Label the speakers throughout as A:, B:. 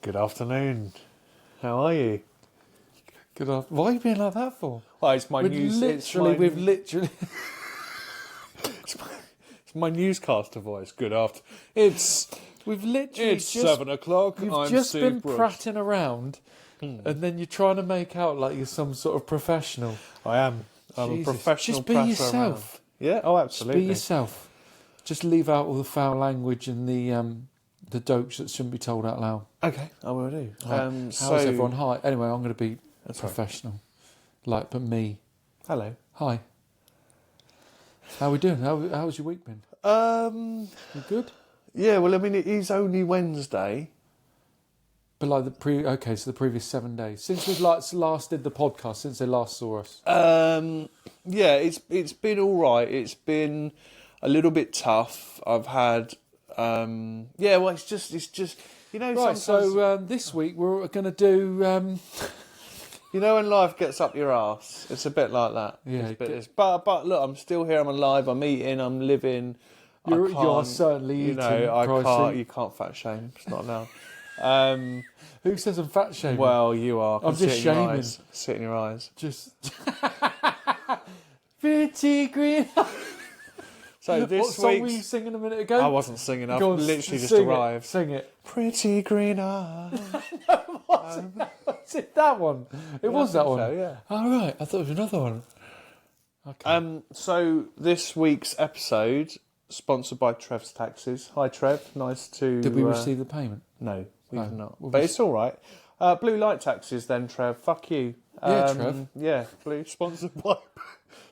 A: Good afternoon. How are you?
B: Good afternoon. Why are you being like that for?
A: Well, it's my news.
B: It's
A: my newscaster voice. Good afternoon.
B: We've literally
A: It's
B: just
A: 7 o'clock.
B: You've
A: I'm
B: just
A: Steve
B: been
A: Brooks.
B: prattling around, and then you're trying to make out like you're some sort of professional.
A: I am. I'm
B: Jesus.
A: a professional.
B: Just be
A: pratter
B: yourself.
A: around. Yeah. Oh, absolutely.
B: Just be yourself. Just leave out all the foul language and the jokes that shouldn't be told out loud.
A: Okay, I will do.
B: How's everyone? Hi. Anyway, I'm going to be professional.
A: Right.
B: But me.
A: Hello.
B: Hi. How are we doing? How's your week been? You good?
A: Yeah. Well, I mean, it is only Wednesday.
B: But like so the previous 7 days since we've last did the podcast, since they last saw us.
A: Yeah, it's been all right. It's been a little bit tough. I've had well, it's just
B: Right.
A: Sometimes,
B: So this week we're going to do.
A: you know, when life gets up your arse, it's a bit like that.
B: Yeah.
A: But look, I'm still here. I'm alive. I'm eating. I'm living.
B: You are certainly eating.
A: You know, I
B: pricey.
A: can't. You can't fat shame. It's not allowed.
B: Who says I'm fat shaming?
A: Well, you are.
B: I'm just shaming.
A: Sit in your eyes.
B: Just pretty green.
A: So this
B: What song
A: week's...
B: were you singing a minute ago?
A: I wasn't singing. I've
B: Go on,
A: literally just
B: sing
A: arrived.
B: Sing it.
A: Pretty green eyes.
B: Was it that one? It was that one.
A: So, yeah.
B: Oh, right. I thought it was another one. Okay.
A: So this week's episode sponsored by Trev's Taxis. Hi, Trev. Nice to.
B: Did we receive the payment?
A: No, we've
B: No.
A: not.
B: Well,
A: But it's all right. Blue Light Taxis, then, Trev. Fuck you.
B: Yeah, Trev.
A: Yeah, Blue. Sponsored by.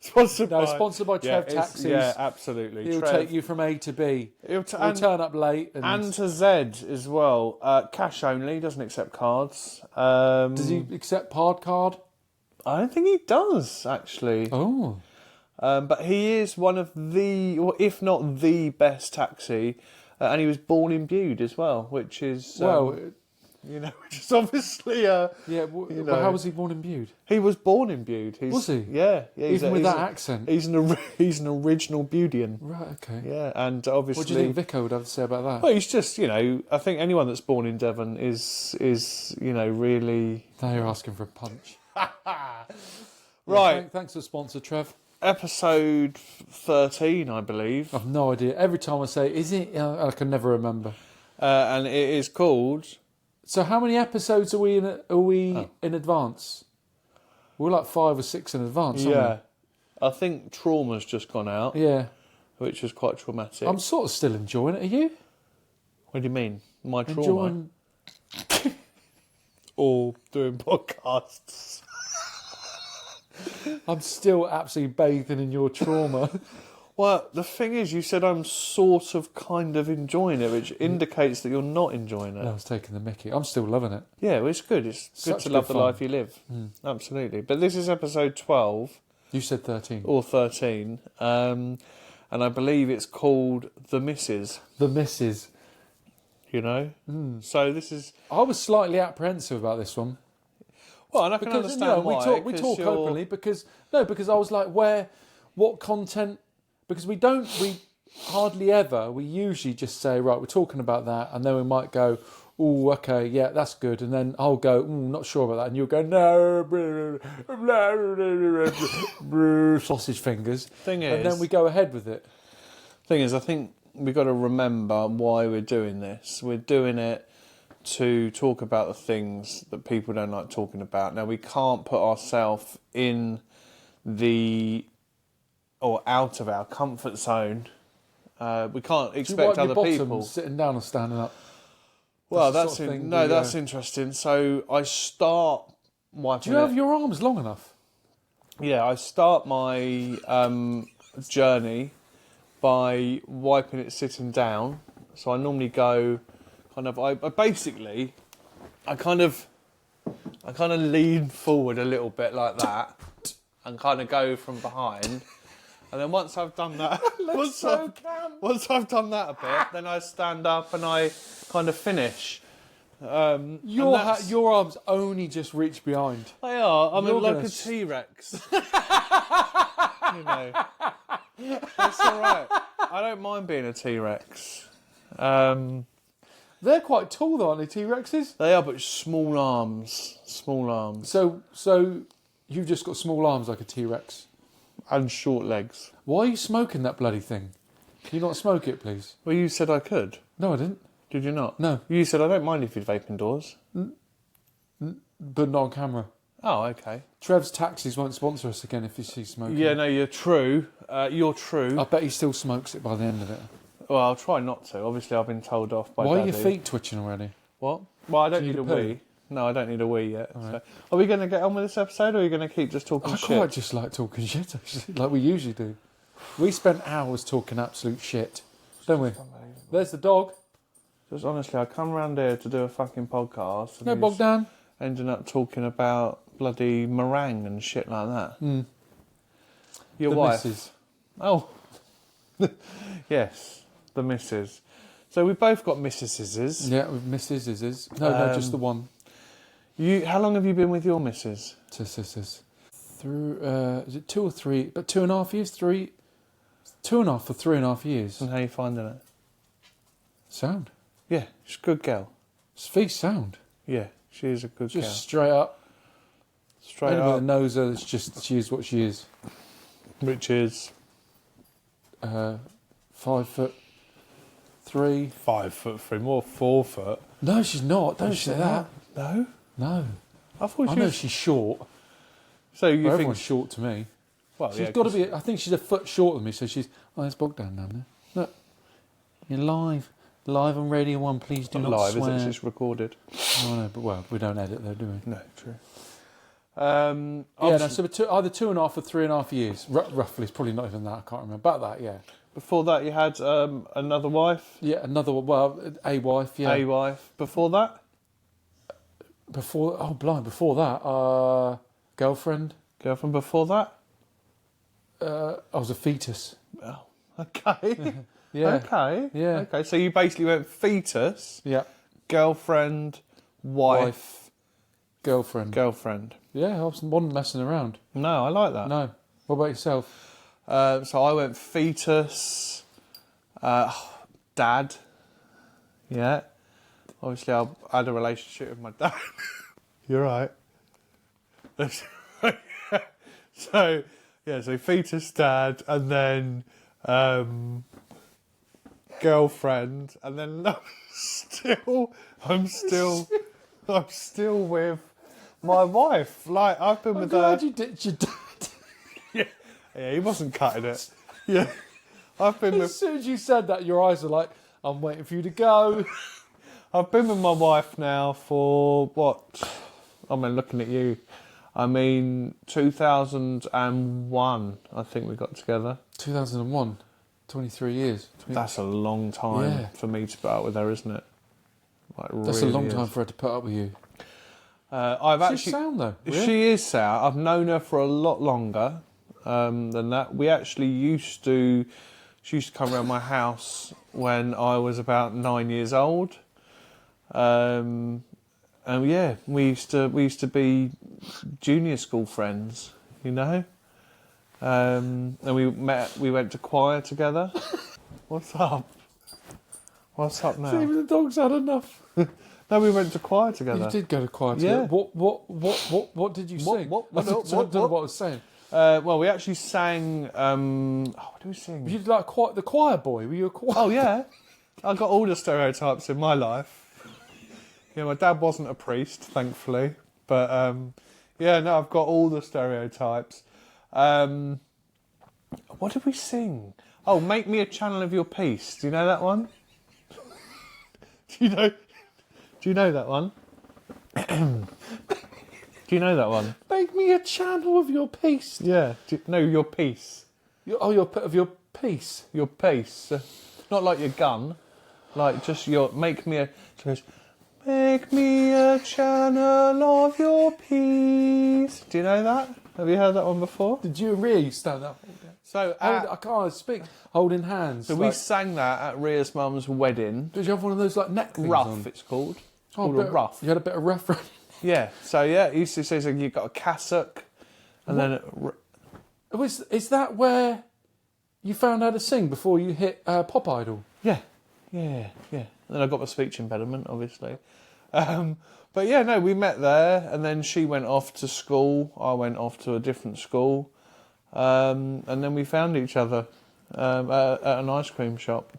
A: Sponsored by
B: Trev Taxis.
A: Yeah, absolutely.
B: He'll
A: Trev.
B: take you from A to B. He'll turn up late.
A: And to Z as well. Cash only, doesn't accept cards.
B: Does he accept Pard card?
A: I don't think he does, actually.
B: Oh.
A: But he is one of the, or if not the best taxi, and he was born in Bude as well, which is which is obviously
B: Well, how was he born in Bude?
A: He was born in Bude.
B: Was he?
A: Yeah.
B: Even with that accent?
A: He's an original Budean.
B: Right. Okay.
A: Yeah, and obviously.
B: What do you think Vico would have to say about that?
A: Well, he's just, I think anyone that's born in Devon is really.
B: Now you're asking for a punch.
A: Right.
B: Yeah, thanks for the sponsor, Trev.
A: Episode 13, I believe.
B: I've no idea. Every time I say, is it? I can never remember.
A: And it is called.
B: So how many episodes are we in advance? We're like 5 or 6 in advance, aren't
A: Yeah. I think Trauma's just gone out.
B: we? Yeah.
A: Which was quite traumatic.
B: I'm sort of still enjoying it. Are you?
A: What do you mean? My trauma?
B: Enjoying...
A: Or doing podcasts?
B: I'm still absolutely bathing in your trauma.
A: Well, the thing is, you said I'm sort of kind of enjoying it, which indicates that you're not enjoying it.
B: No, I was taking the mickey. I'm still loving it.
A: Yeah, well, it's good. It's good
B: Such
A: to love
B: good
A: the
B: fun.
A: life you live. Absolutely. But this is episode 12
B: You said 13.
A: or 13. And I believe it's called The Misses.
B: The Misses.
A: You know? So this is...
B: I was slightly apprehensive about this one.
A: Well, and I can understand why.
B: We talk openly because I was like, what content? Because we hardly ever, we usually just say, right, we're talking about that, and then we might go, oh, okay, yeah, that's good, and then I'll go, not sure about that, and you'll go, no, sausage fingers, and then we go ahead with it.
A: Thing is, I think we've got to remember why we're doing this. We're doing it to talk about the things that people don't like talking about. Now, we can't put ourselves in or out of our comfort zone. We can't expect other people.
B: Sitting down or standing up.
A: Well, that's interesting. So I start wiping.
B: Do you have your arms long enough?
A: Yeah, I start my journey by wiping it sitting down. So I normally go kind of. I kind of lean forward a little bit like that, and kind of go from behind. And then once I've done that, once I've done that a bit, then I stand up and I kind of finish.
B: Your arms only just reach behind.
A: They are. I'm like a T-Rex. You know, it's all right. I don't mind being a T-Rex.
B: They're quite tall, though, aren't they, T-Rexes?
A: They are, but small arms. Small arms.
B: So you've just got small arms like a T-Rex.
A: And short legs.
B: Why are you smoking that bloody thing? Can you not smoke it, please?
A: Well, you said I could.
B: No, I didn't.
A: Did you not?
B: No.
A: You said I don't mind if you vape indoors.
B: But not on camera.
A: Oh, okay.
B: Trev's Taxis won't sponsor us again if you see smoking.
A: Yeah, no, you're true. You're true.
B: I bet he still smokes it by the end of it.
A: Well, I'll try not to. Obviously, I've been told off by
B: Why
A: Daddy.
B: are your feet twitching already?
A: What? Well, I don't
B: Do you
A: need a
B: need a poo?
A: wee. No, I don't need a wee yet.
B: All
A: So.
B: right.
A: Are we going to get on with this episode, or are you going to keep just talking
B: I
A: shit?
B: quite just like talking shit, actually, like we usually do. We spent hours talking absolute shit, don't we? There's the dog.
A: Just honestly, I come around here to do a fucking podcast. And
B: No,
A: he's
B: Bogdan.
A: ending up talking about bloody meringue and shit like that.
B: Mm.
A: Your
B: The
A: wife.
B: missus.
A: Oh. Yes, the missus. So we both got missuses.
B: Yeah, with Mrs. Is. No, just the one.
A: How long have you been with your missus?
B: Sis. Through, is it 2 or 3? But 2.5 years? 3? 2.5 for 3.5 years.
A: And how are you finding it?
B: Sound.
A: Yeah, she's a good girl.
B: Feast sound.
A: Yeah, she is a good girl.
B: Just straight up.
A: Straight
B: Anybody
A: up.
B: that knows her, it's just, she is what she is.
A: Which is
B: 5'3".
A: 5'3", more 4 foot.
B: No, she's not. Don't say that.
A: No?
B: No.
A: I thought
B: I
A: she
B: know
A: was...
B: she's short.
A: So you
B: Well,
A: think...
B: everyone's short to me.
A: Well,
B: She's
A: yeah,
B: got to
A: 'cause-
B: be. I think she's a foot shorter than me. So she's. Oh, there's Bogdan down there. Look, you're live on Radio 1. Please do
A: Not
B: not
A: live,
B: swear.
A: is it? It's just recorded.
B: Oh no, but well, we don't edit though, do we?
A: No, true.
B: Yeah, no,
A: Obviously-
B: so either 2.5 or 3.5 years, roughly. It's probably not even that. I can't remember. About that, yeah.
A: Before that, you had another wife,
B: Yeah, another one. Well, a wife. Yeah.
A: a wife. Before that,
B: Before. Oh, blind. Before that, girlfriend.
A: girlfriend. Before that,
B: I was a fetus.
A: oh, okay,
B: Yeah.
A: okay,
B: Yeah.
A: okay. So you basically went fetus,
B: Yeah.
A: girlfriend, wife,
B: Girlfriend.
A: girlfriend.
B: Yeah, I wasn't messing around.
A: No, I like that.
B: No. What about yourself?
A: So I went fetus, dad. Yeah. Obviously, I had a relationship with my dad. You're right. So, yeah, so fetus, dad, and then girlfriend, and then I'm still with my wife. Like, I've been
B: I'm
A: with
B: glad
A: her.
B: you ditched your dad.
A: Yeah, he wasn't cutting it. Yeah. I've been
B: As
A: with
B: soon as you said that, your eyes were like, I'm waiting for you to go.
A: I've been with my wife now for what? I mean, looking at you. I mean, 2001, I think we got together.
B: 2001, 23 years.
A: That's a long time
B: Yeah.
A: for me to put up with her, isn't it? Like,
B: That's
A: really
B: a long
A: is.
B: time for her to put up with you.
A: I've
B: She's
A: actually.
B: sound though. Really?
A: She is sour. I've known her for a lot longer than that. We actually used to. She used to come around my house when I was about 9 years old. And yeah, we used to be junior school friends, you know. And we went to choir together. What's up? What's up now?
B: Even the dog's had enough.
A: No, we went to choir together.
B: You did go to choir
A: Yeah.
B: together. What did you sing?
A: What?
B: I don't know what I was saying.
A: Well, we actually sang. What did we sing?
B: Were you like the choir boy? Were you a choir?
A: Oh yeah, I got all the stereotypes in my life. Yeah, my dad wasn't a priest, thankfully, but yeah, no, I've got all the stereotypes. What did we sing? Oh, make me a channel of your peace. Do you know that one? Do you know that one? Do you know that one?
B: Make me a channel of your peace.
A: Yeah. Your peace.
B: Your peace.
A: Your peace. Not like your gun. Like just your. Make me a. So it goes, make me a channel of your peace. Do you know that? Have you heard that one before?
B: Did you and Rhea stand up?
A: So
B: I can't speak. Holding hands.
A: So we sang that at Rhea's mum's wedding.
B: Did you have one of those like neck things
A: Rough,
B: on?
A: it's called. It's
B: Oh,
A: called a rough.
B: You had a bit of rough running.
A: Yeah. So yeah, he used to say so you've got a cassock, and then
B: Is that where you found how to sing before you hit Pop Idol?
A: yeah. And then I got my speech impediment, obviously. But yeah, no, we met there, and then she went off to school. I went off to a different school, and then we found each other at an ice cream shop.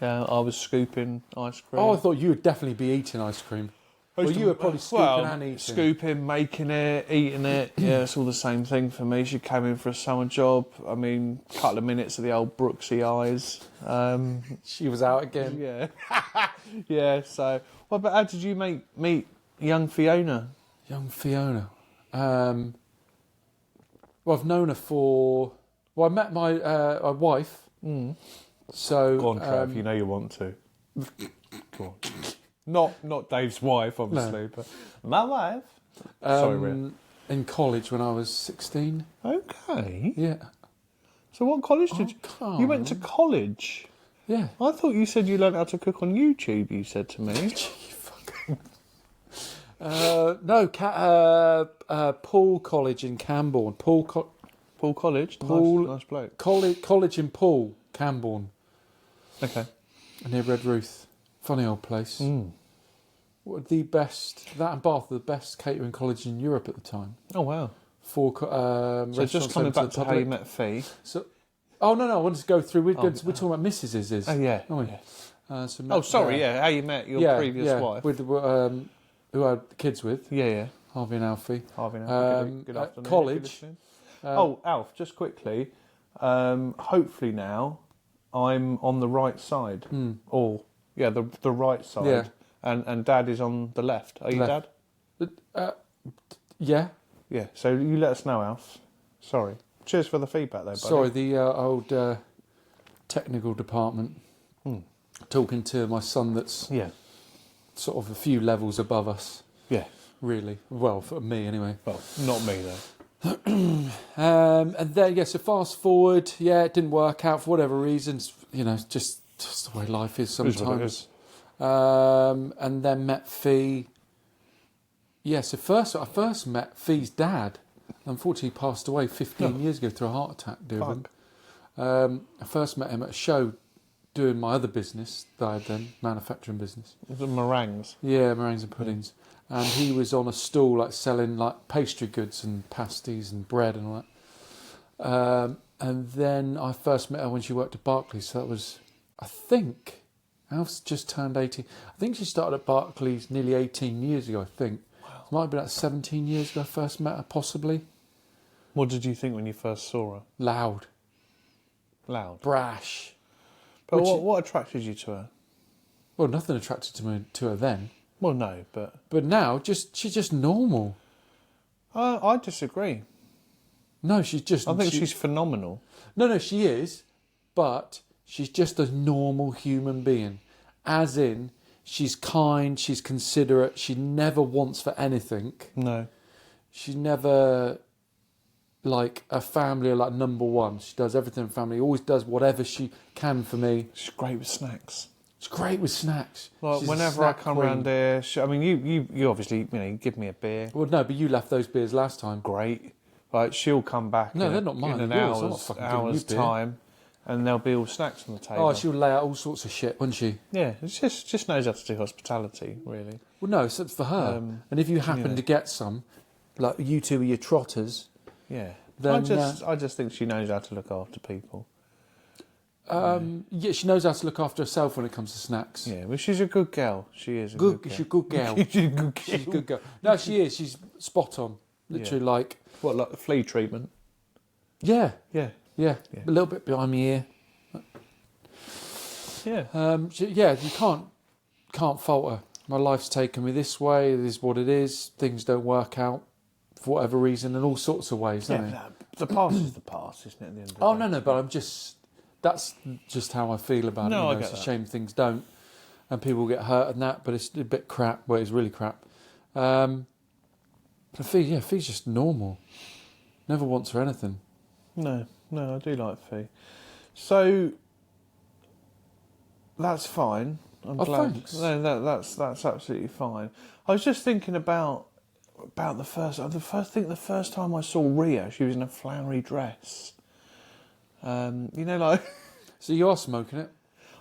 A: I was scooping ice cream.
B: Oh, I thought you would definitely be eating ice cream. Well, you were probably scooping and eating.
A: Scooping, making it, eating it. Yeah, it's all the same thing for me. She came in for a summer job. I mean, a couple of minutes of the old Brooksy eyes.
B: She was out again.
A: Yeah. Yeah, so... Well, but how did you meet young Fiona?
B: Young Fiona. Well, I've known her for... Well, I met my wife. So...
A: Go on, Trev, you know you want to. Go on. Not Dave's wife, obviously, but my wife. Sorry, Rick.
B: In college when I was 16.
A: Okay.
B: Yeah.
A: So what college did you... You went to college?
B: Yeah.
A: I thought you said you learned how to cook on YouTube, you said to me.
B: No, Paul College in Camborne. Paul
A: College? Nice bloke.
B: College in Paul, Camborne.
A: Okay.
B: Near Redruth. Funny old place. What the best... That and Bath were the best catering college in Europe at the time.
A: Oh, wow.
B: So
A: just coming back to how you met Fee.
B: So, oh, no, I wanted to go through... We're talking about Mrs.'s.
A: Oh, yeah.
B: Aren't we?
A: Yeah. How you met your previous wife.
B: With who I had kids with.
A: Yeah.
B: Harvey and Alfie.
A: Good afternoon.
B: College.
A: Alf, just quickly. Hopefully now I'm on the right side. Or, the right side.
B: Yeah.
A: And Dad is on the left. Are you Dad?
B: Yeah.
A: Yeah, so you let us know, Alf. Sorry. Cheers for the feedback there, buddy.
B: Sorry, the old technical department. Talking to my son that's sort of a few levels above us.
A: Yeah.
B: Really. Well, for me anyway.
A: Well, not me though.
B: And then, so fast forward, it didn't work out for whatever reasons, just the way life is sometimes. And then met Fee. Yeah, so I first met Fee's dad. Unfortunately, he passed away 15 years ago through a heart attack, I first met him at a show doing my other business that I had then, manufacturing business.
A: The meringues?
B: Yeah, meringues and puddings. And he was on a stall like selling like pastry goods and pasties and bread and all that. And then I first met her when she worked at Barclays. So that was, I think, Alf's just turned 18. I think she started at Barclays nearly 18 years ago, I think. Wow. It might have been like 17 years ago I first met her, possibly.
A: What did you think when you first saw her?
B: Loud.
A: But
B: Brash.
A: what attracted you to her?
B: Well, nothing attracted me to her then.
A: Well, no, but...
B: But now, she's just normal.
A: I disagree.
B: No, she's just...
A: I think she's phenomenal.
B: No, she is. But she's just a normal human being. As in, she's kind, she's considerate, she never wants for anything.
A: No.
B: She's never... like a family are like number one. She does everything for family. Always does whatever she can for me.
A: She's great with snacks.
B: She's great with snacks.
A: Well, whenever I come round here, you obviously give me a beer.
B: Well, no, but you left those beers last time.
A: Great. Like she'll come back.
B: No, they're not mine.
A: In an hour's time, and there'll be all snacks on the table.
B: Oh, she'll lay out all sorts of shit, wouldn't she?
A: Yeah, it's just knows how to do hospitality, really.
B: Well, no, it's for her. And if you happen to get some, like you two are your trotters.
A: Yeah.
B: Then,
A: I just think she knows how to look after people.
B: Yeah, she knows how to look after herself when it comes to snacks.
A: Yeah, well, she's a good girl. She is a good girl.
B: She's a good girl. She's a good girl. No, she is. She's spot on. Literally, like
A: the flea treatment?
B: Yeah.
A: Yeah.
B: A little bit behind my ear.
A: Yeah.
B: You can't fault her. My life's taken me this way. This is what it is. Things don't work out for whatever reason in all sorts of ways.
A: The past is the past, isn't it? At the end of the day?
B: No, but that's just how I feel about it.
A: I get
B: it's a shame things don't, and people get hurt and that. But it's a bit crap. Well, it's really crap. But Fee's just normal. Never wants for anything.
A: No, I do like Fee. So that's fine. I'm glad.
B: Thanks.
A: No, that's absolutely fine. I was just thinking about the first time I saw Ria, she was in a flowery dress.
B: So you are smoking it?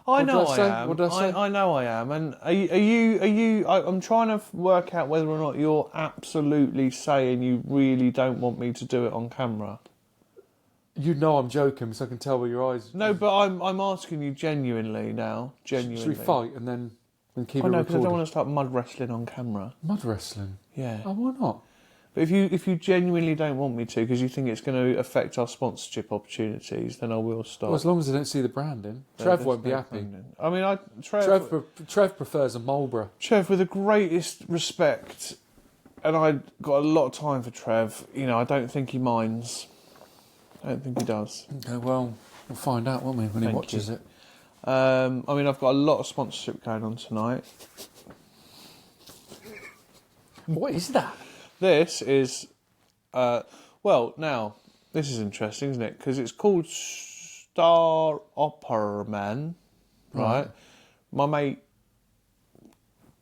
A: I
B: What did
A: know
B: I
A: I
B: say?
A: am.
B: What did I say?
A: I know I am. And are you? I'm trying to work out whether or not you're absolutely saying you really don't want me to do it on camera.
B: You know I'm joking, so I can tell by your eyes.
A: No, but I'm asking you genuinely now. Genuinely.
B: Should we fight and then keep
A: I
B: it
A: know, because I
B: recorded?
A: don't want to start mud wrestling on camera.
B: Mud wrestling?
A: Yeah.
B: Oh, why not?
A: But if you genuinely don't want me to, because you think it's going to affect our sponsorship opportunities, then I will stop.
B: Well, as long as I don't see the branding. Trev won't be happy.
A: I mean,
B: Trev prefers a Marlborough.
A: Trev, with the greatest respect, and I got a lot of time for Trev. You know, I don't think he minds. I don't think he does.
B: Okay, well, we'll find out, won't we, when he watches it.
A: I mean, I've got a lot of sponsorship going on tonight.
B: What is that?
A: This is, well, now, this is interesting, isn't it? Because it's called Star Opera Man, right? My mate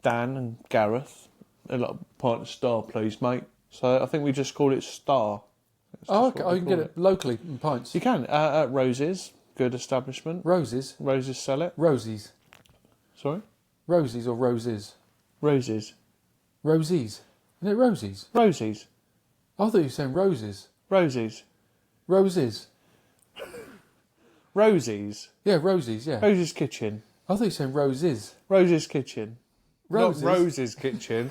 A: Dan and Gareth, they're like, pint of Star, please, mate. So I think we just call it Star.
B: Oh, okay. Oh, you can get it locally in pints.
A: You can, at Roses, good establishment.
B: Roses?
A: Roses sell it.
B: Rosies.
A: Sorry?
B: Rosies or roses?
A: Roses.
B: Rosies. Isn't it rosies?
A: Rosies.
B: I thought you were saying roses.
A: Roses.
B: Roses.
A: Rosies.
B: Yeah, rosies, yeah.
A: Roses Kitchen.
B: I thought you were saying roses.
A: Roses Kitchen.
B: Roses?
A: Not Rose's Kitchen.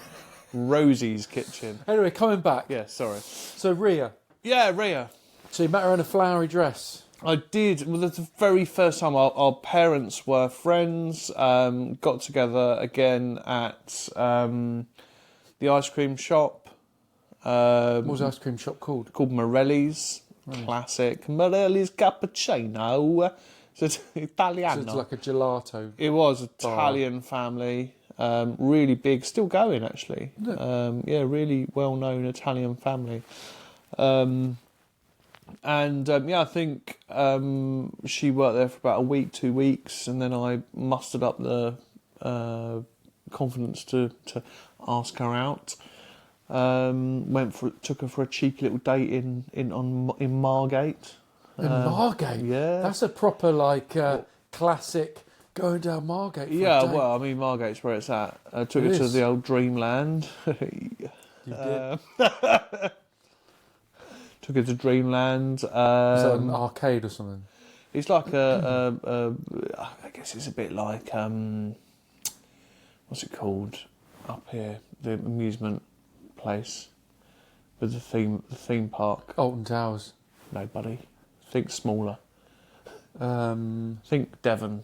A: Rosie's Kitchen.
B: Anyway, coming back.
A: Yeah, sorry.
B: So, Rhea.
A: Yeah, Rhea.
B: So you met her in a flowery dress.
A: I did. Well, that's the very first time our parents were friends. Got together again at the ice cream shop.
B: What was the ice cream shop called?
A: Called Morelli's. Classic. Morelli's Cappuccino. So it's Italiano.
B: So it's like a gelato.
A: It was Italian family. Really big. Still going, actually. Yeah, really well-known Italian family. I think she worked there for about a week, 2 weeks, and then I mustered up the confidence to ask her out. Took her for a cheeky little date in Margate.
B: In Margate?
A: Yeah.
B: That's a proper, classic going down Margate for a
A: Yeah,
B: date.
A: well, I mean, Margate's where it's at. I took
B: It
A: her to
B: is.
A: the old Dreamland.
B: You did.
A: Took her to Dreamland.
B: Is that an arcade or something?
A: It's like I guess it's a bit like what's it called up here? The amusement place with the theme park.
B: Alton Towers.
A: No, buddy. Think smaller.
B: Um,
A: Think Devon.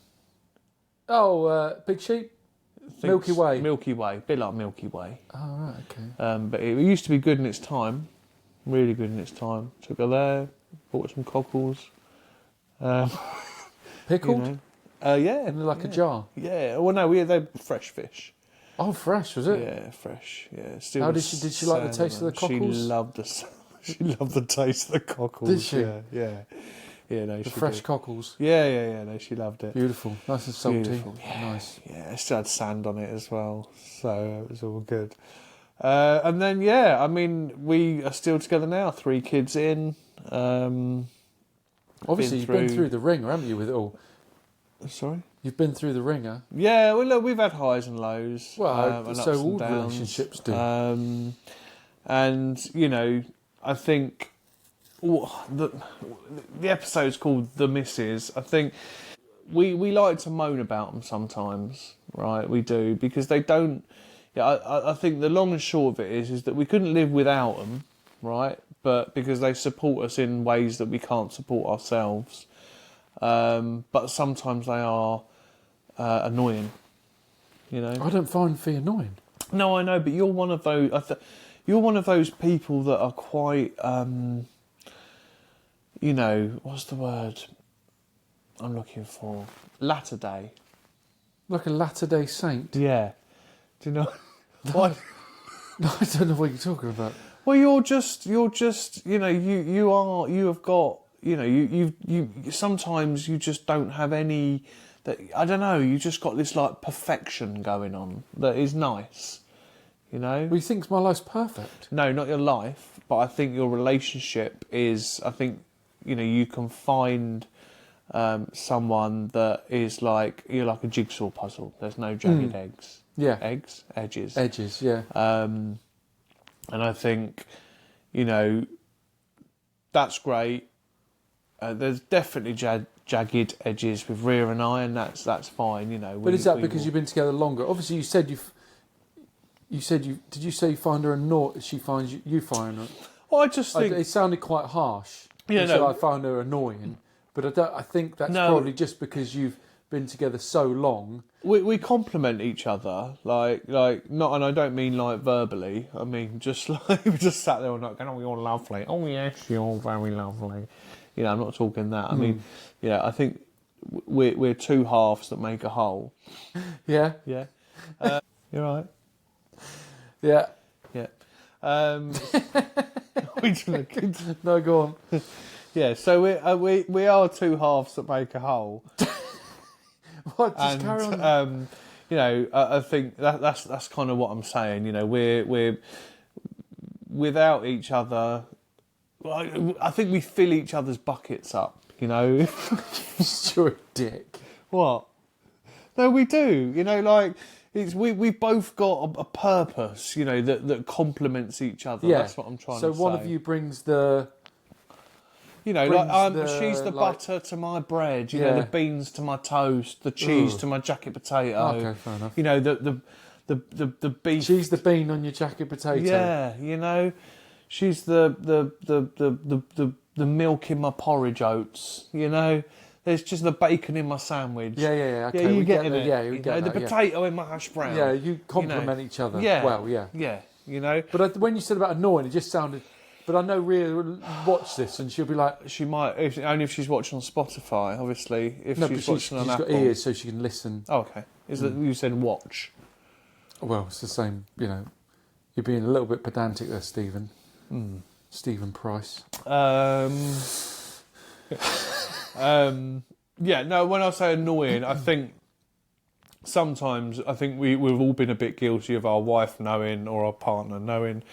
B: Big Sheep? Milky Way.
A: Milky Way. Bit like Milky Way.
B: Oh, right, okay.
A: But it used to be good in its time. Really good in its time. Took her there. Bought some cockles.
B: Pickled?
A: Yeah.
B: In a jar?
A: Yeah. Well, no, they're fresh fish.
B: Oh, fresh, was it?
A: Yeah, fresh. Yeah. Still
B: How did she like the taste of the cockles?
A: She loved the taste of the cockles.
B: Did she?
A: Yeah. No,
B: The
A: she
B: fresh
A: did.
B: cockles.
A: Yeah. No, she loved it.
B: Beautiful. Nice and salty.
A: Beautiful. Yeah.
B: Nice.
A: Yeah, it still had sand on it as well, so it was all good. And then, yeah, I mean, we are still together now, 3 kids in.
B: Obviously, you've been through the ringer, haven't you, with it all?
A: Sorry?
B: You've been through the ringer.
A: Yeah, well, look, we've had highs and lows.
B: Well,
A: and
B: so
A: ups and
B: all
A: downs.
B: relationships do.
A: And, you know, I think the episode's called The Misses. I think we like to moan about them sometimes, right? We do, because they don't... Yeah, I think the long and short of it is that we couldn't live without them, right? But because they support us in ways that we can't support ourselves. But sometimes they are annoying, you know.
B: I don't find Fee annoying.
A: No, I know, but you're one of those. You're one of those people that are quite, you know, what's the word I'm looking for? Latter day.
B: Like a Latter-day Saint.
A: Yeah. Do you know? What?
B: No, I don't know what you're talking about.
A: Well, you're just, you know, you have got, you know, you sometimes you just don't have any, that, I don't know, you just got this like perfection going on that is nice, you know?
B: Well, you think my life's perfect?
A: No, not your life, but I think your relationship is, I think, you know, you can find someone that is like you're like a jigsaw puzzle. There's no jagged eggs.
B: Yeah.
A: Edges.
B: Edges, yeah.
A: And I think, you know, that's great. There's definitely jagged edges with Rhea and I, and that's fine. You know.
B: But is that because you've been together longer? Obviously, you said did you say you find her annoying? She finds you find her.
A: Well, I just think
B: it sounded quite harsh.
A: Yeah,
B: You
A: no.
B: said I found her annoying, but I think that's probably just because you've been together so long.
A: We complement each other, like not, and I don't mean like verbally. I mean just like we just sat there all night going, "Oh, you're lovely. Oh yes, you're very lovely." You know, I'm not talking that. I mean, you know, I think we're two halves that make a whole.
B: Yeah.
A: Yeah. You're right.
B: Yeah.
A: Yeah.
B: No, go on.
A: Yeah. So we are two halves that make a whole.
B: What? Just carry on.
A: You know, I think that's kind of what I'm saying. You know, we're without each other. I think we fill each other's buckets up. You know,
B: You're a dick.
A: what? No, we do. You know, like we've both got a purpose. You know, that complements each other.
B: Yeah.
A: That's what I'm trying to say.
B: So one of you brings the.
A: You know,
B: brings
A: she's the butter to my bread. You know, the beans to my toast, the cheese to my jacket potato.
B: Okay, fair enough.
A: You know, the beef.
B: She's the bean on your jacket potato.
A: Yeah, you know, she's the milk in my porridge oats. You know, there's just the bacon in my sandwich.
B: Yeah. Okay,
A: you
B: we
A: get
B: get
A: it.
B: Yeah, we get
A: the
B: that,
A: potato in my hash brown.
B: Yeah, you complement each other.
A: Yeah,
B: Well, yeah.
A: Yeah, you know.
B: But when you said about annoying, it just sounded. But I know Rhea will watch this and she'll be like,
A: She might, only if she's watching on Spotify, obviously. If
B: no,
A: she's
B: but
A: watching on
B: she's
A: Apple.
B: got ears so she can listen.
A: Oh, okay. Is that you said watch?
B: Well, it's the same. You know, you're being a little bit pedantic there, Stephen. Stephen Price.
A: Yeah, no, when I say annoying, I think sometimes we've all been a bit guilty of our wife knowing or our partner knowing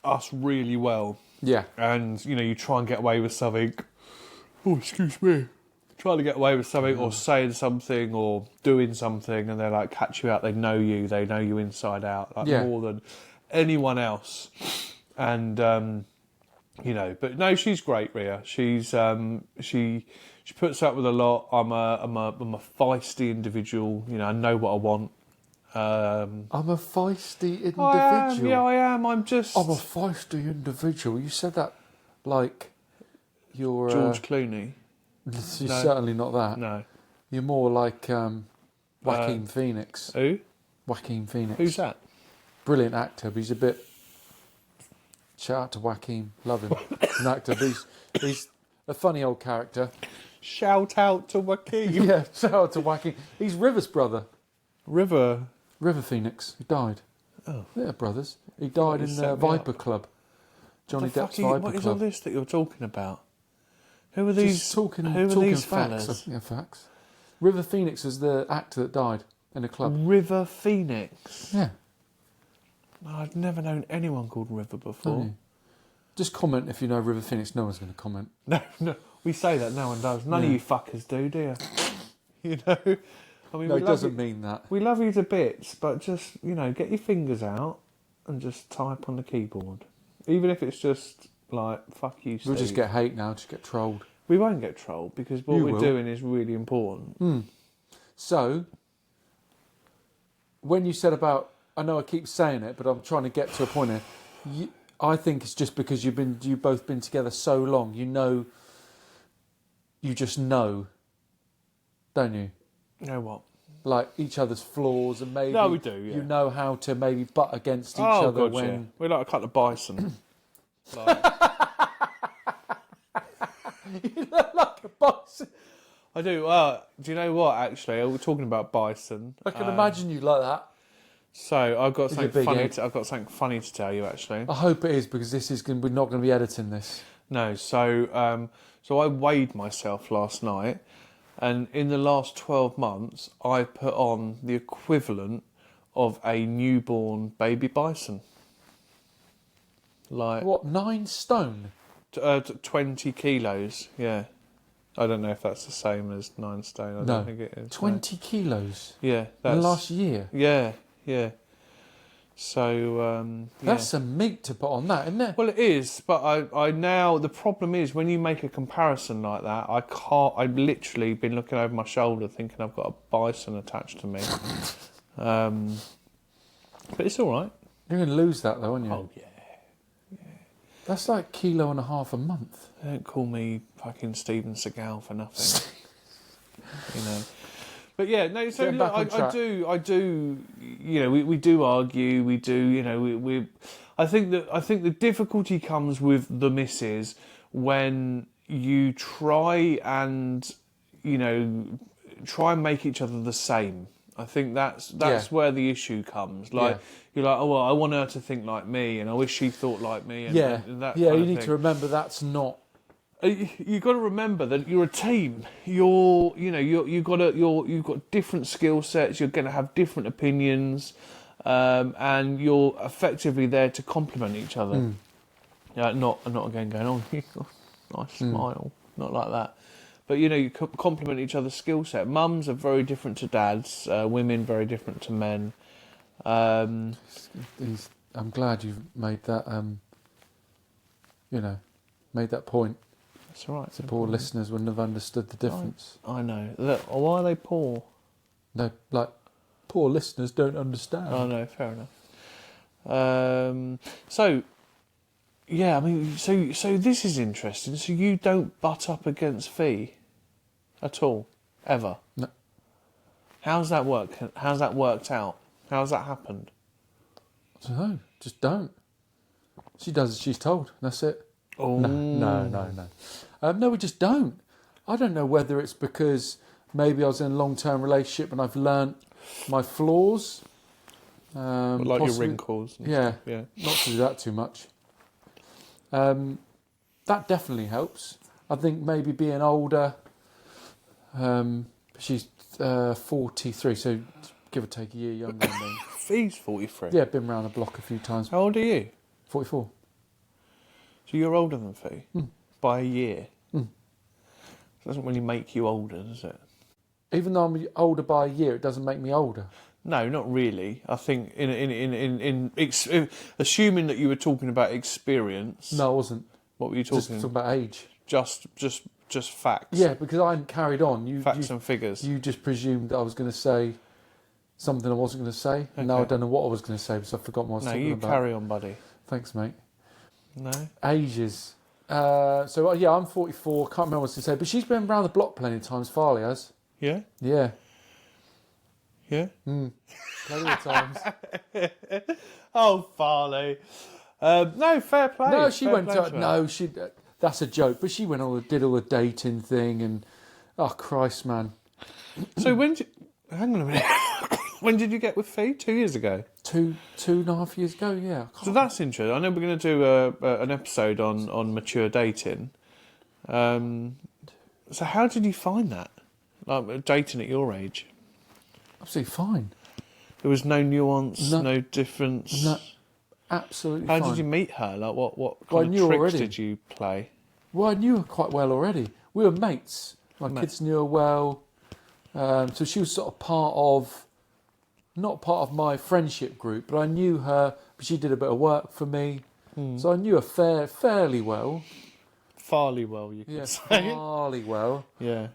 A: us really well.
B: Yeah.
A: And, you know, you try and get away with something. Oh, excuse me. Trying to get away with something or saying something or doing something and they like catch you out. They know you inside out, like more than anyone else. And, you know, but no, she's great, Rhea. She's, she puts up with a lot. I'm a feisty individual. You know, I know what I want.
B: I'm a feisty individual.
A: I am. I'm a
B: feisty individual. You said that like you're
A: George Clooney.
B: You're certainly not that.
A: No.
B: You're more like Joaquin Phoenix.
A: Who?
B: Joaquin Phoenix.
A: Who's that?
B: Brilliant actor, but he's a bit. Shout out to Joaquin. Love him. He's an actor, but he's a funny old character.
A: Shout out to Joaquin.
B: Yeah, shout out to Joaquin. He's River's brother.
A: River
B: Phoenix. He died.
A: Oh.
B: Yeah, brothers. He died in the Viper Club. Johnny Depp's Viper Club.
A: What is all this that you're talking about? Who are these?
B: Just talking
A: these
B: facts.
A: fellas?
B: Yeah, facts. River Phoenix was the actor that died in the club.
A: River Phoenix.
B: Yeah.
A: No, I've never known anyone called River before.
B: Just comment if you know River Phoenix. No one's going to comment.
A: No. We say that no one does. None of you fuckers do you? You know. I mean,
B: No, it doesn't mean that.
A: We love you to bits, but just, you know, get your fingers out and just type on the keyboard. Even if it's just like, fuck you, Steve.
B: We'll just get hate now, just get trolled.
A: We won't get trolled because what we're doing is really important.
B: So, when you said about, I know I keep saying it, but I'm trying to get to a point here. I think it's just because you've both been together so long. You just know, don't you?
A: Know what?
B: Like each other's flaws and maybe
A: No, we do, yeah.
B: you know how to maybe butt against each other
A: God,
B: when
A: yeah. We're like a couple of bison. Like...
B: You look like a bison.
A: I do. Do you know what? Actually, we're talking about bison.
B: I can imagine you like that.
A: So I've got something funny.
B: head?
A: I've got something funny to tell you. Actually,
B: I hope it is because we're not going to be editing this.
A: no. So I weighed myself last night, and in the last 12 months, I put on the equivalent of a newborn baby bison. Like
B: What, 9 stone?
A: 20 kilos. Yeah. I don't know if that's the same as 9 stone. I don't think it is.
B: 20 kilos
A: Yeah,
B: in
A: that's
B: the last year.
A: yeah, yeah. So
B: That's some meat to put on that, isn't it?
A: Well, it is, but I now the problem is when you make a comparison like that, I can't. I've literally been looking over my shoulder thinking I've got a bison attached to me. But it's all right.
B: You're going to lose that though, aren't you?
A: Oh yeah.
B: That's like 1.5 kilos a month.
A: Don't call me fucking Steven Seagal for nothing. You know. But yeah, no. So
B: Getting
A: look,
B: back on
A: I do. You know, we do argue. We do. You know, we. I think the difficulty comes with the misses when you try and make each other the same. I think that's where the issue comes. Like you're like, oh well, I want her to think like me, and I wish she thought like me. And, and that
B: you
A: kind of
B: need
A: thing.
B: to remember that's not.
A: You've got to remember that you're a team. You've got different skill sets. You're going to have different opinions, and you're effectively there to complement each other. Not again going on. Nice smile, not like that. But you complement each other's skill set. Mums are very different to dads. Women very different to men.
B: I'm glad you've made that. Made that point.
A: That's all right.
B: So poor listeners wouldn't have understood the difference.
A: I know. Why are they poor?
B: No, like poor listeners don't understand.
A: Oh no, fair enough. So this is interesting. So you don't butt up against Fee at all, ever?
B: No.
A: How's that work? How's that worked out? How's that happened?
B: I don't know. Just don't. She does as she's told. That's it.
A: Oh
B: No. No, we just don't. I don't know whether it's because maybe I was in a long-term relationship and I've learnt my flaws.
A: Like
B: possibly,
A: your wrinkles. And
B: yeah,
A: stuff, yeah.
B: Not to do that too much. That definitely helps. I think maybe being older. She's 43, so give or take a year younger than me.
A: Fee's 43.
B: Yeah, been round the block a few times.
A: How old are you?
B: 44.
A: So you're older than Fee by a year.
B: Mm.
A: Doesn't really make you older, does it?
B: Even though I'm older by a year, it doesn't make me older.
A: No, not really. I think assuming that you were talking about experience.
B: No, I wasn't.
A: What were you talking?
B: Just talking about age.
A: Just facts.
B: Yeah, because I hadn't carried on.
A: Facts and figures.
B: You just presumed that I was going to say something I wasn't going to say. And now I don't know what I was going to say because I forgot what I was talking about.
A: No, you carry on, buddy.
B: Thanks, mate.
A: No.
B: Ages. I'm 44. Can't remember what I was going to say. But she's been around the block plenty of times. Farley has.
A: Yeah?
B: Yeah.
A: Yeah?
B: Plenty of times.
A: Oh, Farley. No, fair play.
B: No, she went
A: to
B: to... No, she... that's a joke. But she went did all the dating thing and... Oh, Christ, man.
A: So hang on a minute. When did you get with Fee? 2 years ago?
B: 2.5 years ago, yeah.
A: So that's interesting. I know we're going to do an episode on mature dating. So how did you find that? Like dating at your age?
B: Absolutely fine.
A: There was no nuance, no difference?
B: No, absolutely fine.
A: How did you meet her? Like what
B: Well, I
A: kind
B: knew
A: of tricks
B: already.
A: did you play?
B: Well, I knew her quite well already. We were mates. My kids knew her well. So she was sort of not part of my friendship group, but I knew her, but she did a bit of work for me. So I knew her fairly well.
A: Farley well, you could say.
B: Fairly well.
A: Yeah.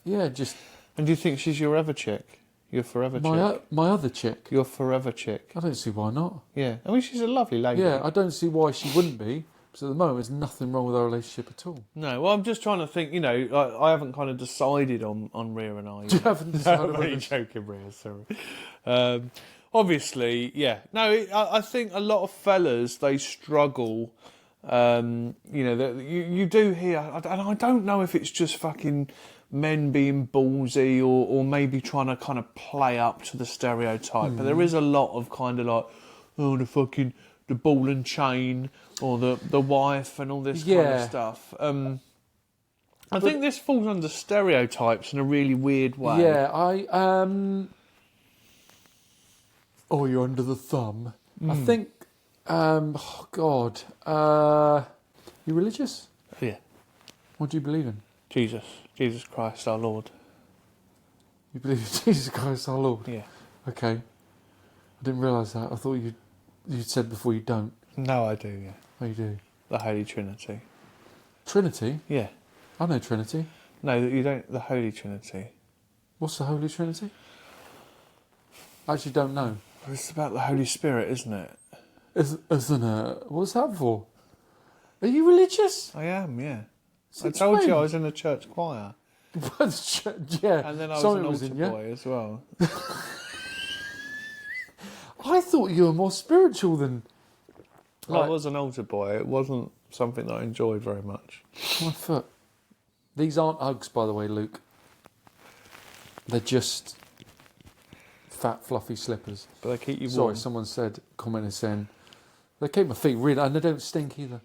B: Just...
A: And do you think she's your ever chick? Your forever chick?
B: My other chick.
A: Your forever chick?
B: I don't see why not.
A: Yeah. I mean, she's a lovely lady.
B: Yeah, I don't see why she wouldn't be. Because at the moment, there's nothing wrong with our relationship at all.
A: No, well, I'm just trying to think, I haven't kind of decided on Rhea and I.
B: You haven't decided
A: I'm only joking, Rhea, sorry. Obviously, yeah. No, I think a lot of fellas, they struggle. You do hear, and I don't know if it's just fucking men being ballsy or maybe trying to kind of play up to the stereotype. But there is a lot of kind of like, the ball and chain or the wife and all this kind of stuff. I think this falls under stereotypes in a really weird way.
B: Yeah, Oh, you're under the thumb. I think... you religious?
A: Yeah.
B: What do you believe in?
A: Jesus Christ, our Lord.
B: You believe in Jesus Christ, our Lord?
A: Yeah.
B: Okay. I didn't realise that. I thought you'd said before you don't.
A: No, I do. Yeah.
B: Oh, you do.
A: The Holy Trinity.
B: Trinity?
A: Yeah.
B: I know Trinity.
A: No, you don't. The Holy Trinity.
B: What's the Holy Trinity? I actually don't know.
A: It's about the Holy Spirit, isn't it?
B: Isn't it? What's that for? Are you religious?
A: I am. Yeah.
B: Since
A: I told
B: when?
A: you I was in a church choir,
B: Yeah.
A: and then I was
B: Sorry,
A: an
B: it was
A: altar
B: in, yeah?
A: boy as well.
B: I thought you were more spiritual than.
A: I was an altar boy. It wasn't something that I enjoyed very much.
B: My foot. These aren't Uggs, by the way, Luke. They're just fat, fluffy slippers.
A: But they keep you
B: Sorry,
A: warm.
B: someone commented saying, they keep my feet really, and they don't stink either.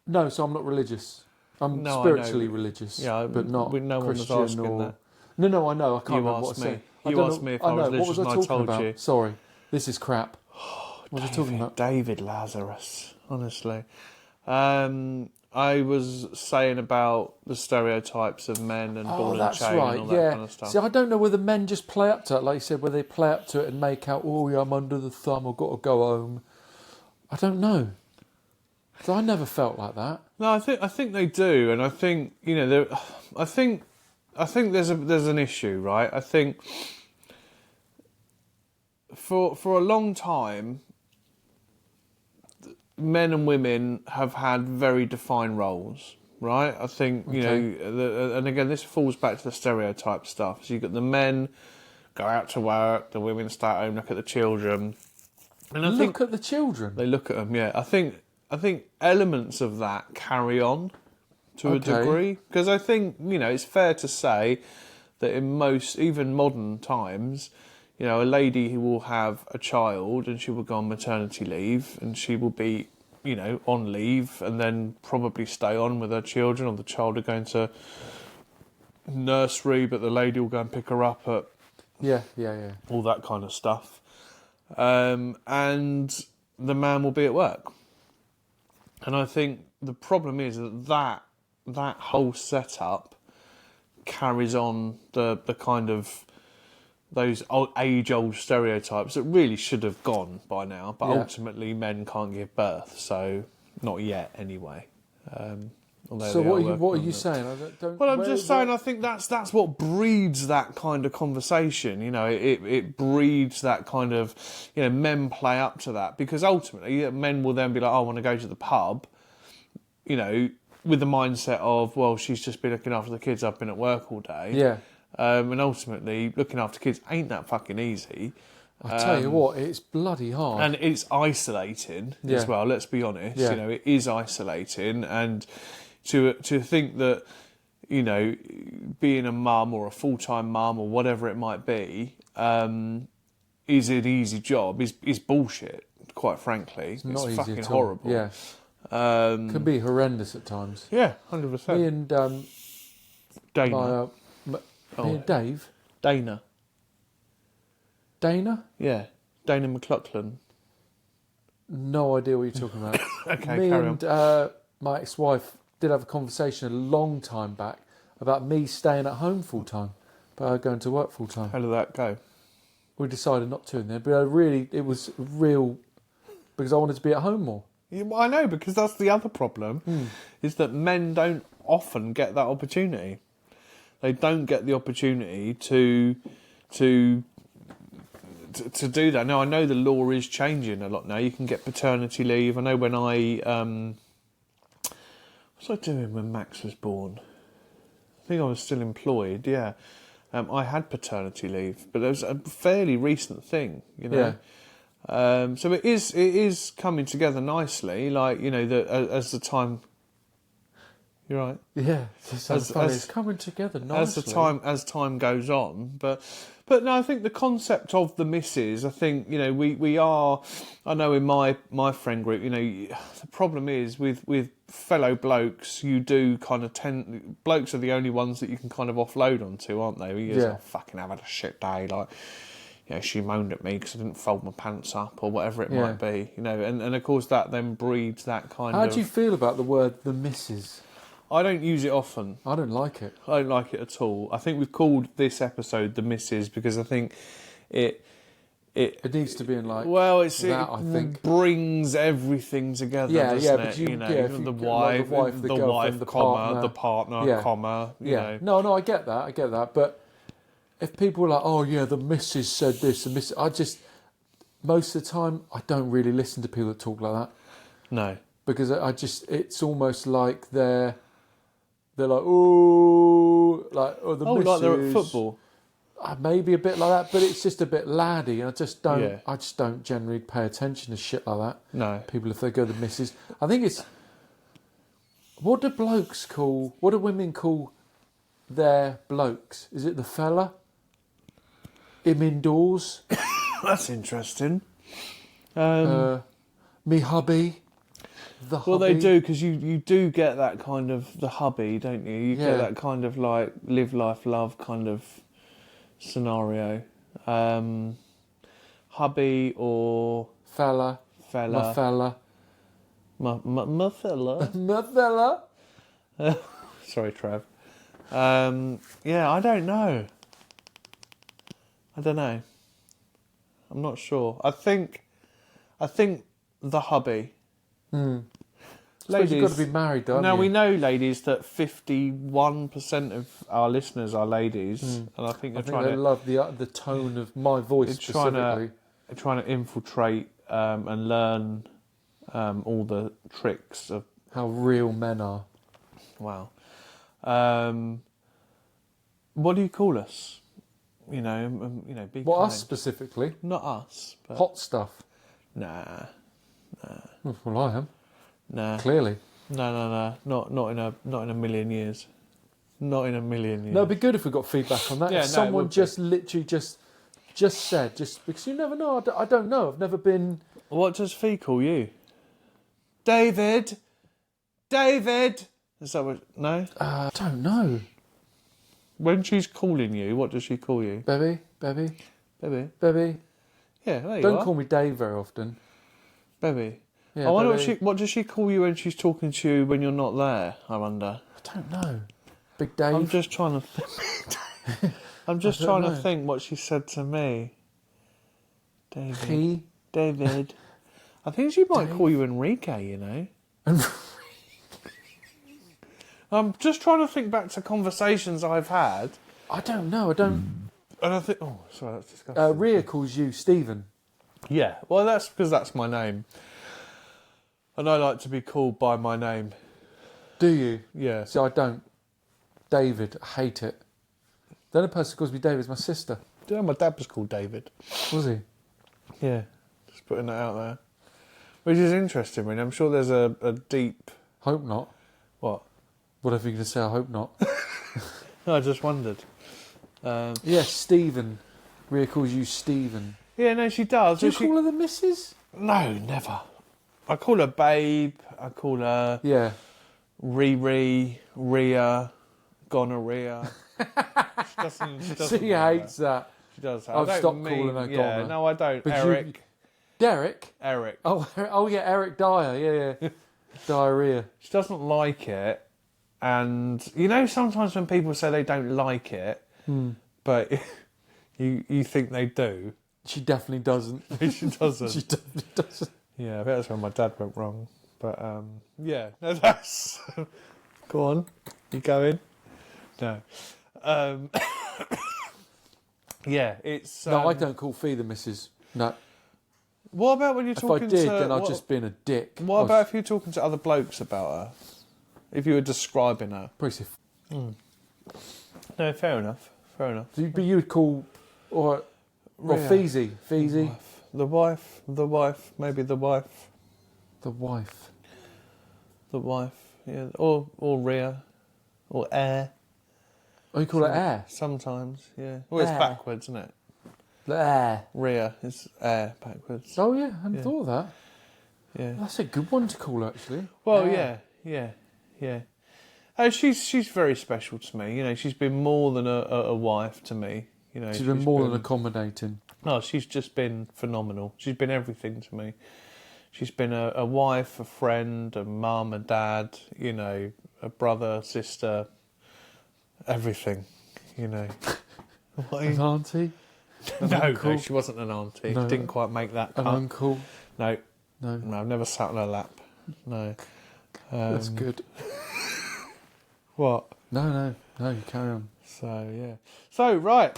B: No, so I'm not religious. I'm
A: No, I
B: spiritually
A: know.
B: religious,
A: Yeah,
B: but not
A: no one was
B: Christian
A: asking
B: or...
A: that.
B: No, I know. I can't
A: You
B: remember what I
A: asked me.
B: said.
A: You asked me if I was
B: What was
A: religious
B: I
A: and I
B: talking
A: told
B: about?
A: you.
B: Sorry, this is crap. What was I talking about?
A: David Lazarus, honestly. I was saying about the stereotypes of men and ball and
B: That's
A: chain
B: right.
A: and all that
B: Yeah.
A: kind of stuff.
B: See, I don't know whether men just play up to it, like you said, whether they play up to it and make out, oh yeah, I'm under the thumb, I've got to go home. I don't know. So I never felt like that.
A: No, I think they do, and I think I think there's an issue, right? I think for a long time, men and women have had very defined roles, right? I think and again, this falls back to the stereotype stuff. So you got the men go out to work, the women stay at home, look at the children, and I think
B: Look at the children.
A: they look at them. Yeah, I think elements of that carry on to a degree, because I think it's fair to say that in most, even modern times, a lady who will have a child and she will go on maternity leave and she will be, on leave and then probably stay on with her children, or the child will go into nursery, but the lady will go and pick her up at
B: Yeah.
A: all that kind of stuff. And the man will be at work. And I think the problem is that whole setup carries on the kind of those age-old stereotypes that really should have gone by now, but ultimately men can't give birth, so not yet anyway.
B: So what are you saying?
A: Well, I'm just saying I think that's what breeds that kind of conversation. It breeds that kind of, men play up to that, because ultimately men will then be like, oh, I want to go to the pub, with the mindset of, well, she's just been looking after the kids, I've been at work all day.
B: Yeah.
A: And ultimately, looking after kids ain't that fucking easy.
B: I tell you what, it's bloody hard.
A: And it's isolating as well, let's be honest.
B: Yeah.
A: It is isolating, and to think that, being a mum or a full-time mum or whatever it might be, is an easy job is bullshit, quite frankly. It's
B: not easy
A: fucking
B: at all.
A: horrible.
B: Yeah. Can be horrendous at times.
A: Yeah, 100%.
B: Me and
A: Dana.
B: me and Dave.
A: Dana.
B: Dana?
A: Yeah. Dana McLaughlin.
B: No idea what you're talking about.
A: Okay,
B: me
A: carry
B: and my ex-wife did have a conversation a long time back about me staying at home full time, but her going to work full time.
A: How did that go?
B: We decided not to in there, but it was real, because I wanted to be at home more.
A: Yeah, well, I know, because that's the other problem, is that men don't often get that opportunity. They don't get the opportunity to do that. Now, I know the law is changing a lot now. You can get paternity leave. I know when what was I doing when Max was born? I think I was still employed, yeah. I had paternity leave, but it was a fairly recent thing,
B: Yeah.
A: So it is coming together nicely, like, as the time... You're right.
B: Yeah, it's coming together nicely.
A: As time goes on, but no, I think the concept of the missus, I think we are. I know in my friend group, the problem is with fellow blokes, you do kind of blokes are the only ones that you can kind of offload onto, aren't they? You just fucking have had a shit day, like. She moaned at me because I didn't fold my pants up or whatever it might be, and of course that then breeds that kind of...
B: How do you feel about the word "the missus"?
A: I don't use it often.
B: I don't like it.
A: I don't like it at all. I think we've called this episode The Misses because I think it
B: needs to be in like
A: I
B: think.
A: brings everything together, doesn't it?
B: But
A: You know,
B: if
A: the
B: like
A: wife,
B: the girlfriend, the partner,
A: the partner, comma, you know.
B: No, I get that. But if people are like, oh yeah, the missus said this, most of the time, I don't really listen to people that talk like that.
A: No.
B: Because it's almost like they're like, oh, the missus.
A: Like they're at football.
B: Maybe a bit like that, but it's just a bit laddie, and I just don't.
A: Yeah.
B: I just don't generally pay attention to shit like that.
A: No.
B: People, if they go the missus, I think it's. What do women call their blokes? Is it the fella? Him indoors.
A: That's interesting.
B: Me hubby. The hubby.
A: Well, they do, because you do get that kind of the hubby, don't you? You get that kind of like live, life, love kind of scenario. Hubby or
B: fella.
A: My
B: fella.
A: My fella.
B: My fella.
A: Sorry, Trev. I don't know. I'm not sure. I think the hubby.
B: Ladies, you've got to be married, don't you?
A: Now, we know, ladies, that 51% of our listeners are ladies, and I think
B: they love the tone of my voice specifically.
A: They're trying to infiltrate and learn all the tricks of
B: how real men are.
A: Wow. What do you call us? Be
B: What,
A: kind.
B: us specifically?
A: Not us. But
B: hot stuff.
A: Nah.
B: Well, I am.
A: Nah.
B: Clearly.
A: No. Not in a million years. Not in a million years.
B: No, it'd be good if we got feedback on that.
A: Yeah,
B: if someone just literally just said, because you never know. I don't know. I've never been.
A: What does Fee call you? David. Is that what? No.
B: I don't know.
A: When she's calling you, what does she call you?
B: Baby.
A: Baby.
B: Yeah,
A: there you
B: don't
A: are.
B: call me Dave very often.
A: Baby.
B: Yeah,
A: I wonder
B: baby.
A: what does she call you when she's talking to you when you're not there? I wonder.
B: I don't know. Big Dave.
A: I'm just trying to think. To think what she said to me. David. I think she might call you Enrique, you know. I'm just trying to think back to conversations I've had.
B: I don't know. And
A: I think... Oh, sorry, that's disgusting.
B: Rhea calls you Stephen.
A: Yeah, well, that's because that's my name. And I like to be called by my name.
B: Do you?
A: Yeah.
B: See, I don't. David, I hate it. The only person who calls me David is my sister.
A: Do you know my dad was called David?
B: Was he?
A: Yeah, just putting that out there. Which is interesting, really. I'm sure there's a deep...
B: Hope not.
A: What?
B: Whatever you're going to say, I hope not.
A: No, I just wondered.
B: Yes, Stephen. Rhea calls you Stephen.
A: Yeah, no, she does.
B: Do you call her the missus?
A: No, never. I call her Babe. I call her...
B: Yeah.
A: Riri, Rhea, gonorrhea. She doesn't
B: She hates that.
A: She does.
B: I've stopped calling her
A: Yeah,
B: goner.
A: no, I don't.
B: But
A: Eric.
B: Derek?
A: Eric.
B: Oh yeah, Eric Dyer. Yeah. Diarrhea.
A: She doesn't like it. And, sometimes when people say they don't like it, but you think they do.
B: She definitely doesn't.
A: She doesn't.
B: She definitely doesn't.
A: Yeah, I think that's when my dad went wrong. But, yeah. No, that's... Go on. You going? No. Yeah, it's...
B: No, I don't call Fee the missus. No.
A: What about when you're talking to...
B: If I did, then I'd just been a dick.
A: What about if you're talking to other blokes about her? If you were describing her?
B: Pretty.
A: No, fair enough.
B: But you would call... Or Feezy. Feezy.
A: The wife. Maybe the wife.
B: The wife.
A: Yeah. Or Rhea. Or Air.
B: Oh, you call it Air?
A: Sometimes, yeah. Well, it's
B: Air.
A: backwards, isn't it?
B: The Air.
A: Rhea is Air backwards.
B: Oh, yeah. I hadn't thought of that.
A: Yeah.
B: That's a good one to call, actually.
A: Well,
B: Air.
A: yeah. She's very special to me. She's been more than a wife to me.
B: She's been more than accommodating.
A: No, she's just been phenomenal. She's been everything to me. she's been a wife, a friend, a mum, a dad, you know, a brother, sister, everything, you know. What are
B: An
A: you-
B: auntie? An
A: No,
B: uncle?
A: she wasn't an auntie.
B: No.
A: She didn't quite make that
B: An
A: cut.
B: uncle?
A: No,
B: No.
A: no, I've never sat on her lap. No.
B: That's good.
A: What?
B: No, you carry on.
A: So, yeah. So, right.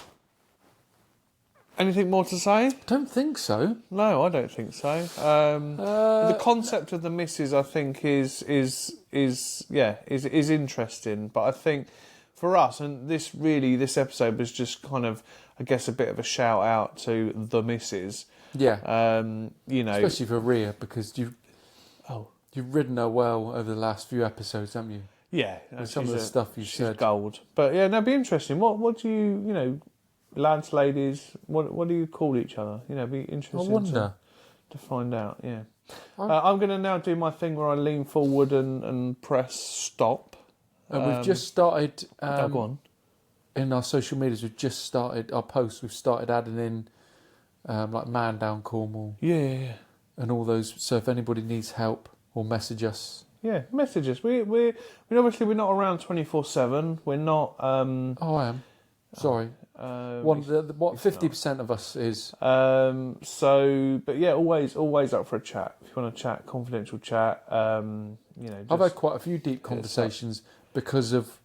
A: Anything more to say?
B: Don't think so.
A: No, I don't think so. The concept of the missus, I think, is interesting. But I think for us, and this episode was just kind of, I guess, a bit of a shout out to the missus.
B: Yeah.
A: You know,
B: Especially for Rhea, because you've
A: oh
B: ridden her well over the last few episodes, haven't you?
A: yeah,
B: With some of the stuff you
A: she's
B: said.
A: gold. But yeah, no, it'd be interesting. What do you know, lads, ladies, what do you call each other? You know, it'd be interesting.
B: I wonder.
A: To find out. Yeah, I'm going to now do my thing where I lean forward and press stop.
B: And we've just started.
A: Go on.
B: In our social medias, we've just started our posts. We've started adding in like Man Down Cornwall
A: Yeah.
B: and all those. So if anybody needs help, or message us.
A: Yeah, message us. We're obviously we're not around 24/7. We're not.
B: Oh, I am. Sorry. What 50% of us is.
A: So, but yeah, always up for a chat. If you want to chat, confidential chat. You know,
B: I've had quite a few deep conversations because of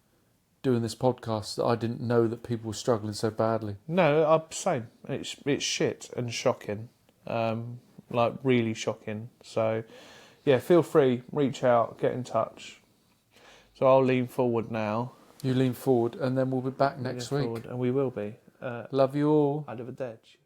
B: doing this podcast that I didn't know that people were struggling so badly.
A: No, same. It's shit and shocking, like really shocking. So, yeah, feel free, reach out, get in touch. So I'll lean forward now.
B: You lean forward, and then we'll be back next week.
A: And we will be.
B: Love you all.
A: Arrivederci.